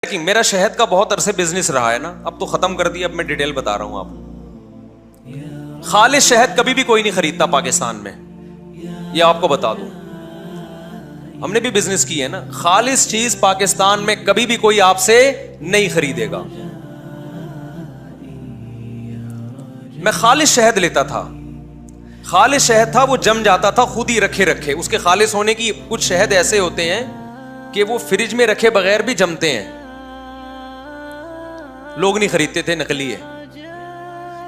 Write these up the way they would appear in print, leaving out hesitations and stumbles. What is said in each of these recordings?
میرا شہد کا بہت عرصے بزنس رہا ہے نا, اب تو ختم کر دیا, اب میں ڈیٹیل بتا رہا ہوں آپ کو. خالص شہد کبھی بھی کوئی نہیں خریدتا پاکستان میں, یہ آپ کو بتا دوں, ہم نے بھی بزنس کی ہے نا. خالص چیز پاکستان میں کبھی بھی کوئی آپ سے نہیں خریدے گا. میں خالص شہد لیتا تھا, خالص شہد تھا, وہ جم جاتا تھا خود ہی رکھے رکھے. اس کے خالص ہونے کی کچھ شہد ایسے ہوتے ہیں کہ وہ فریج میں رکھے بغیر بھی جمتے ہیں, لوگ نہیں خریدتے تھے, نقلی ہے.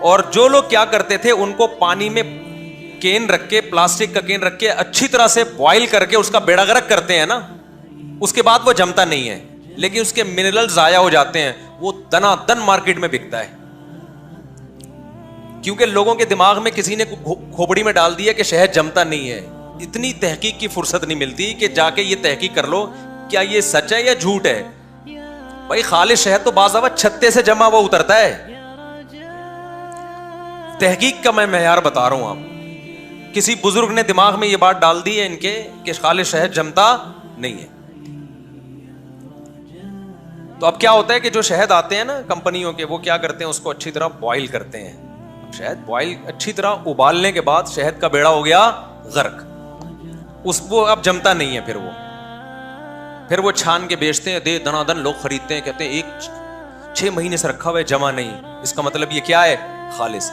اور جو لوگ کیا کرتے تھے, ان کو پانی میں کین رکھ کے, پلاسٹک کا کین رکھ کے اچھی طرح سے بوائل کر کے اس کا بیڑا غرق کرتے ہیں نا, اس کے بعد وہ جمتا نہیں ہے, لیکن اس کے منرل ضائع ہو جاتے ہیں. وہ دنا دن مارکیٹ میں بکتا ہے, کیونکہ لوگوں کے دماغ میں کسی نے کھوپڑی میں ڈال دیا کہ شہد جمتا نہیں ہے. اتنی تحقیق کی فرصت نہیں ملتی کہ جا کے یہ تحقیق کر لو کیا یہ سچ ہے یا جھوٹ ہے. بھائی خالص شہد تو بعض دفعہ چھتے سے جمع ہوا اترتا ہے. تحقیق کا میں معیار بتا رہا ہوں آپ. کسی بزرگ نے دماغ میں یہ بات ڈال دی ہے ان کے کہ خالص شہد جمتا نہیں ہے. تو اب کیا ہوتا ہے کہ جو شہد آتے ہیں نا کمپنیوں کے, وہ کیا کرتے ہیں, اس کو اچھی طرح بوائل کرتے ہیں. شہد بوائل اچھی طرح ابالنے کے بعد شہد کا بیڑا ہو گیا غرق, وہ اب جمتا نہیں ہے. پھر وہ چھان کے بیچتے ہیں, دے دنا دن لوگ خریدتے ہیں, کہتے ہیں 6 مہینے سے رکھا ہوا ہے, جمع نہیں. اس کا مطلب یہ کیا ہے, خالص.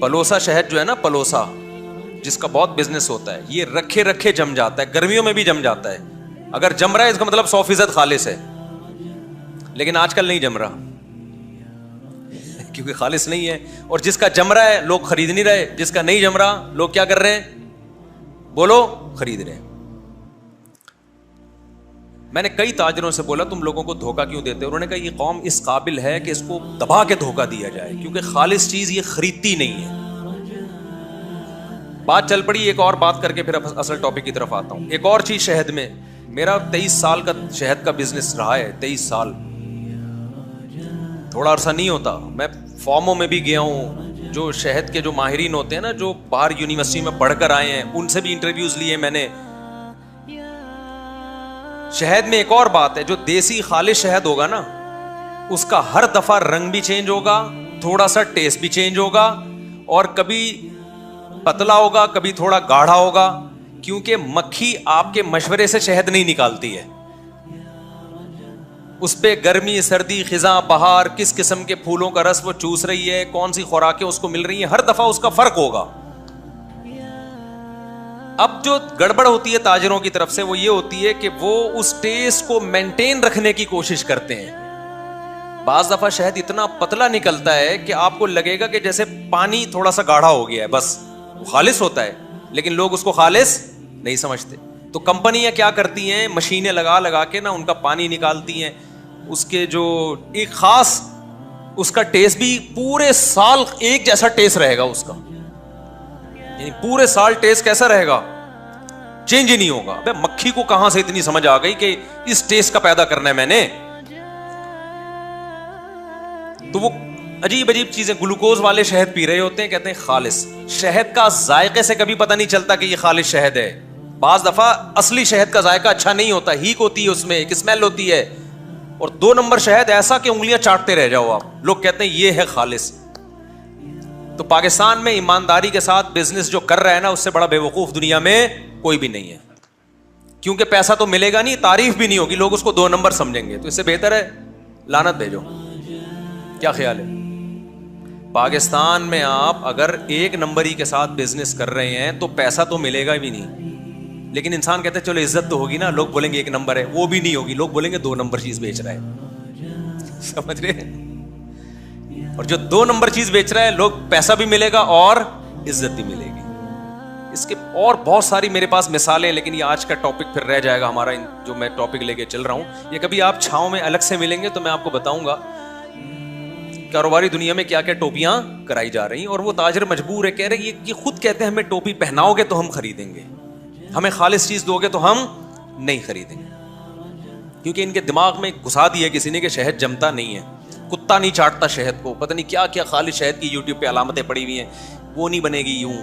پلوسا شہد جو ہے نا, پلوسا جس کا بہت بزنس ہوتا ہے, یہ رکھے رکھے جم جاتا ہے, گرمیوں میں بھی جم جاتا ہے. اگر جم رہا ہے اس کا مطلب 100% خالص ہے, لیکن آج کل نہیں جم رہا کیونکہ خالص نہیں ہے. اور جس کا جم رہا ہے لوگ خرید نہیں رہے, جس کا نہیں جم رہا لوگ کیا کر رہے ہیں, بولو, خرید رہے ہیں. میں نے کئی تاجروں سے بولا تم لوگوں کو دھوکہ کیوں دیتے ہو؟ انہوں نے کہا یہ قوم اس قابل ہے کہ اس کو دبا کے دھوکہ دیا جائے, کیونکہ خالص چیز یہ خریدتی نہیں ہے. بات چل پڑی, ایک اور بات کر کے پھر اصل ٹاپک کی طرف آتا ہوں. ایک اور چیز شہد میں, میرا 23 سال کا شہد کا بزنس رہا ہے. 23 سال تھوڑا عرصہ نہیں ہوتا. میں فارموں میں بھی گیا ہوں, جو شہد کے جو ماہرین ہوتے ہیں نا, جو باہر یونیورسٹی میں پڑھ کر آئے ہیں, ان سے بھی انٹرویوز لیے میں نے. شہد میں ایک اور بات ہے, جو دیسی خالص شہد ہوگا نا, اس کا ہر دفعہ رنگ بھی چینج ہوگا, تھوڑا سا ٹیسٹ بھی چینج ہوگا, اور کبھی پتلا ہوگا, کبھی تھوڑا گاڑھا ہوگا, کیونکہ مکھی آپ کے مشورے سے شہد نہیں نکالتی ہے. اس پہ گرمی, سردی, خزاں, بہار, کس قسم کے پھولوں کا رس وہ چوس رہی ہے, کون سی خوراکیں اس کو مل رہی ہیں, ہر دفعہ اس کا فرق ہوگا. اب جو گڑبڑ ہوتی ہے تاجروں کی طرف سے وہ یہ ہوتی ہے کہ وہ اس ٹیسٹ کو مینٹین رکھنے کی کوشش کرتے ہیں. بعض دفعہ شہد اتنا پتلا نکلتا ہے کہ آپ کو لگے گا کہ جیسے پانی تھوڑا سا گاڑھا ہو گیا ہے, بس وہ خالص ہوتا ہے, لیکن لوگ اس کو خالص نہیں سمجھتے. تو کمپنیاں کیا کرتی ہیں, مشینیں لگا لگا کے نا ان کا پانی نکالتی ہیں. اس کے جو ایک خاص, اس کا ٹیسٹ بھی پورے سال ایک جیسا ٹیسٹ رہے گا اس کا, یعنی پورے سال ٹیسٹ کیسا رہے گا, چینج ہی نہیں ہوگا. بے مکھی کو کہاں سے اتنی سمجھ آ گئی کہ اس ٹیسٹ کا پیدا کرنا ہے میں نے. تو وہ عجیب عجیب چیزیں, گلوکوز والے شہد پی رہے ہوتے ہیں, کہتے ہیں خالص. شہد کا ذائقے سے کبھی پتہ نہیں چلتا کہ یہ خالص شہد ہے. بعض دفعہ اصلی شہد کا ذائقہ اچھا نہیں ہوتا, ہیک ہوتی ہے اس میں, ایک اسمیل ہوتی ہے. اور 2 نمبر شہد ایسا کہ انگلیاں چاٹتے رہ جاؤ آپ, لوگ کہتے ہیں یہ ہے خالص. تو پاکستان میں ایمانداری کے ساتھ بزنس جو کر رہا ہے نا, اس سے بڑا بے وقوف دنیا میں کوئی بھی نہیں ہے. کیونکہ پیسہ تو ملے گا نہیں, تعریف بھی نہیں ہوگی, لوگ اس کو 2 نمبر سمجھیں گے. تو اس سے بہتر ہے لعنت بھیجو. کیا خیال ہے؟ پاکستان میں آپ اگر 1 نمبری کے ساتھ بزنس کر رہے ہیں تو پیسہ تو ملے گا بھی نہیں, لیکن انسان کہتے ہیں چلو عزت تو ہوگی نا, لوگ بولیں گے 1 نمبر ہے, وہ بھی نہیں ہوگی, لوگ بولیں گے 2 نمبر چیز بیچ رہا ہے. سمجھ رہے ہیں؟ اور جو 2 نمبر چیز بیچ رہا ہے, لوگ پیسہ بھی ملے گا اور عزت بھی ملے گی. اس کے اور بہت ساری میرے پاس مثالیں, لیکن یہ آج کا ٹاپک پھر رہ جائے گا ہمارا, جو میں ٹاپک لے کے چل رہا ہوں. یہ کبھی آپ چھاؤں میں الگ سے ملیں گے تو میں آپ کو بتاؤں گا کاروباری دنیا میں کیا کیا ٹوپیاں کرائی جا رہی ہیں. اور وہ تاجر مجبور ہے, کہہ رہے یہ خود کہتے ہیں ہمیں ٹوپی پہناؤ گے تو ہم خریدیں گے, ہمیں خالص چیز دو گے تو ہم نہیں خریدیں گے. کیونکہ ان کے دماغ میں گھسا دیا کسی نے کہ شہد جمتا نہیں ہے, کتا نہیں چاٹتا شہد کو, پتہ نہیں کیا کیا خالص شہد کی یوٹیوب پہ علامتیں پڑی ہوئی ہیں, وہ نہیں بنے گی یوں,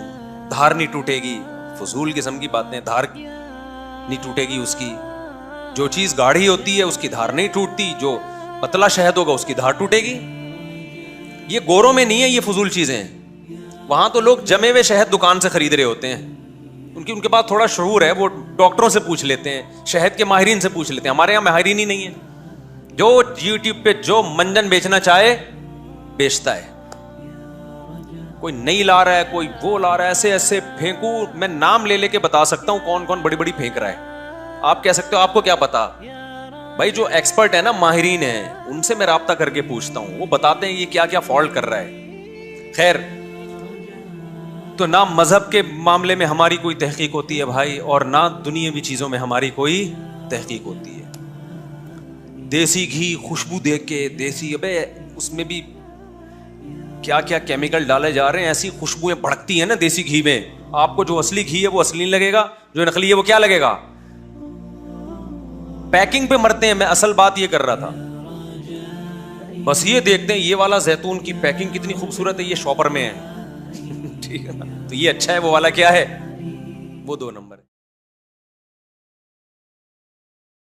دھار نہیں ٹوٹے گی, فضول قسم کی باتیں, دھار نہیں ٹوٹے گی اس کی, جو چیز گاڑھی ہوتی ہے اس کی دھار نہیں ٹوٹتی, جو پتلا شہد ہوگا اس کی دھار ٹوٹے گی. یہ گوروں میں نہیں ہے, یہ فضول چیزیں ہیں. وہاں تو لوگ جمے ہوئے شہد دکان سے خرید رہے ہوتے ہیں, ان کے پاس تھوڑا شعور ہے, وہ ڈاکٹروں سے پوچھ لیتے ہیں, شہد کے ماہرین سے پوچھ لیتے ہیں. ہمارے یہاں ماہرین ہی نہیں ہے, جو یوٹیوب پہ جو منجن بیچنا چاہے بیچتا ہے. کوئی نہیں لا رہا ہے, کوئی وہ لا رہا ہے, ایسے ایسے پھینکوں, میں نام لے کے بتا سکتا ہوں کون کون بڑی بڑی پھینک رہا ہے. آپ کہہ سکتے ہو آپ کو کیا پتا, بھائی جو ایکسپرٹ ہے نا, ماہرین ہیں, ان سے میں رابطہ کر کے پوچھتا ہوں, وہ بتاتے ہیں یہ کیا کیا فالٹ کر رہا ہے. خیر, تو نہ مذہب کے معاملے میں ہماری کوئی تحقیق ہوتی ہے بھائی, اور نہ دنیاوی چیزوں میں ہماری کوئی تحقیق ہوتی ہے. دیسی گھی خوشبو دیکھ کے, دیسی, ابے اس میں بھی کیا کیا کیمیکل ڈالے جا رہے ہیں, ایسی خوشبوئیں بھڑکتی ہیں نا دیسی گھی میں. آپ کو جو اصلی گھی ہے وہ اصلی نہیں لگے گا, جو نقلی ہے وہ کیا لگے گا. پیکنگ پہ مرتے ہیں. میں اصل بات یہ کر رہا تھا, بس یہ دیکھتے ہیں یہ والا زیتون کی پیکنگ کتنی خوبصورت ہے, یہ شاپر میں ہے, ٹھیک ہے نا, تو یہ اچھا ہے, وہ والا کیا ہے, وہ 2 نمبر ہے.